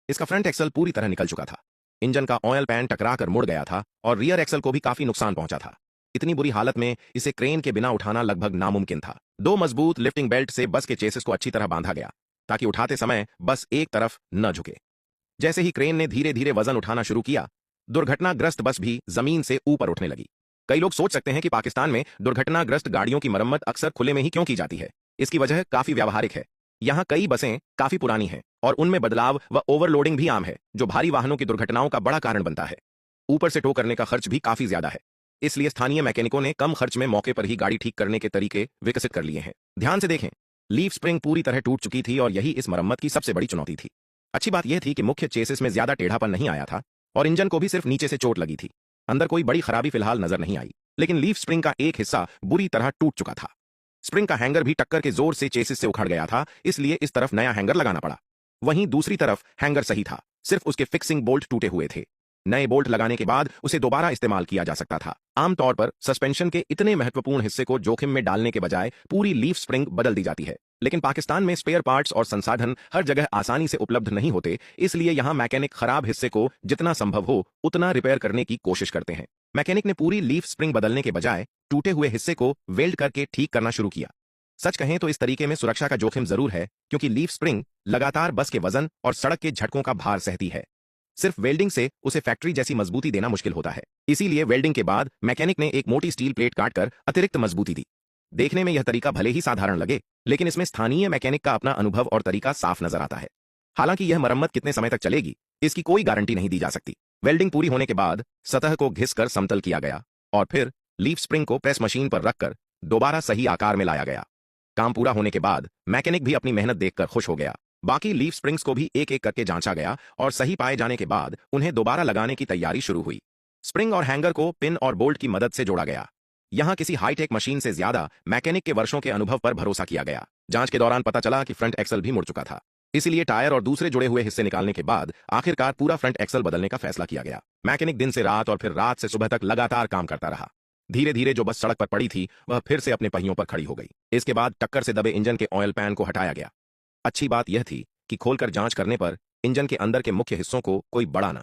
इसका front axle पूरी तरह निकल चुका था। इंजन का ऑयल पैन टकरा कर मुड़ गया था और रियर एक्सल को भी काफी नुकसान पहुंचा था। इतनी बुरी हालत में इसे क्रेन के बिना उठाना लगभग नामुमकिन था। दो मजबूत लिफ्टिंग बेल्ट से बस के चेसिस को अच्छी तरह बांधा गया ताकि उठाते समय बस एक तरफ न झुके। जैसे ही क्रेन ने धीरे धीरे वजन उठाना शुरू किया, दुर्घटनाग्रस्त बस भी जमीन से ऊपर उठने लगी। कई लोग सोच सकते हैं कि पाकिस्तान में दुर्घटनाग्रस्त गाड़ियों की मरम्मत अक्सर खुले में ही क्यों की जाती है। इसकी वजह काफी व्यावहारिक है। यहाँ कई बसें काफी पुरानी हैं और उनमें बदलाव व ओवरलोडिंग भी आम है, जो भारी वाहनों की दुर्घटनाओं का बड़ा कारण बनता है। ऊपर से टो करने का खर्च भी काफी ज्यादा है। इसलिए स्थानीय मैकेनिकों ने कम खर्च में मौके पर ही गाड़ी ठीक करने के तरीके विकसित कर लिए हैं। ध्यान से देखें, लीफ स्प्रिंग पूरी तरह टूट चुकी थी और यही इस मरम्मत की सबसे बड़ी चुनौती थी। अच्छी बात यह थी कि मुख्य चेसिस में ज्यादा टेढ़ापन नहीं आया था और इंजन को भी सिर्फ नीचे से चोट लगी थी। अंदर कोई बड़ी खराबी फिलहाल नजर नहीं आई, लेकिन लीफ स्प्रिंग का एक हिस्सा बुरी तरह टूट चुका था। स्प्रिंग का हैंगर भी टक्कर के जोर से चेसिस से उखड़ गया था, इसलिए इस तरफ नया हैंगर लगाना पड़ा। वहीं दूसरी तरफ हैंगर सही था, सिर्फ उसके फिक्सिंग बोल्ट टूटे हुए थे। नए बोल्ट लगाने के बाद उसे दोबारा इस्तेमाल किया जा सकता था। आमतौर पर सस्पेंशन के इतने महत्वपूर्ण हिस्से को जोखिम में डालने के बजाय पूरी लीफ स्प्रिंग बदल दी जाती है, लेकिन पाकिस्तान में स्पेयर पार्ट्स और संसाधन हर जगह आसानी से उपलब्ध नहीं होते, इसलिए यहां मैकेनिक खराब हिस्से को जितना संभव हो उतना रिपेयर करने की कोशिश करते हैं। मैकेनिक ने पूरी लीफ स्प्रिंग बदलने के बजाय टूटे हुए हिस्से को वेल्ड करके ठीक करना शुरू किया। सच कहें तो इस तरीके में सुरक्षा का जोखिम जरूर है, क्योंकि लीफ स्प्रिंग लगातार बस के वजन और सड़क के झटकों का भार सहती है। सिर्फ वेल्डिंग से उसे फैक्ट्री जैसी मजबूती देना मुश्किल होता है। इसीलिए वेल्डिंग के बाद मैकेनिक ने एक मोटी स्टील प्लेट काटकर अतिरिक्त मजबूती दी। देखने में यह तरीका भले ही साधारण लगे, लेकिन इसमें स्थानीय मैकेनिक का अपना अनुभव और तरीका साफ नजर आता है। हालांकि यह मरम्मत कितने समय तक चलेगी, इसकी कोई गारंटी नहीं दी जा सकती। वेल्डिंग पूरी होने के बाद सतह को घिसकर समतल किया गया और फिर लीफ स्प्रिंग को प्रेस मशीन पर रखकर दोबारा सही आकार में लाया गया। काम पूरा होने के बाद मैकेनिक भी अपनी मेहनत देखकर खुश हो गया। बाकी लीफ स्प्रिंग्स को भी एक एक करके जांचा गया और सही पाए जाने के बाद उन्हें दोबारा लगाने की तैयारी शुरू हुई। स्प्रिंग और हैंगर को पिन और बोल्ट की मदद से जोड़ा गया। यहां किसी हाईटेक मशीन से ज्यादा मैकेनिक के वर्षों के अनुभव पर भरोसा किया गया। जांच के दौरान पता चला कि फ्रंट एक्सल भी मुड़ चुका था, इसलिए टायर और दूसरे जुड़े हुए हिस्से निकालने के बाद आखिरकार पूरा फ्रंट एक्सल बदलने का फैसला किया गया। मैकेनिक दिन से रात और फिर रात से सुबह तक लगातार काम करता रहा। धीरे धीरे जो बस सड़क पर पड़ी थी वह फिर से अपने पहियों पर खड़ी हो गई। इसके बाद टक्कर से दबे इंजन के ऑयल पैन को हटाया गया। अच्छी बात यह थी कि खोलकर जांच करने पर इंजन के अंदर के मुख्य हिस्सों को कोई बड़ा न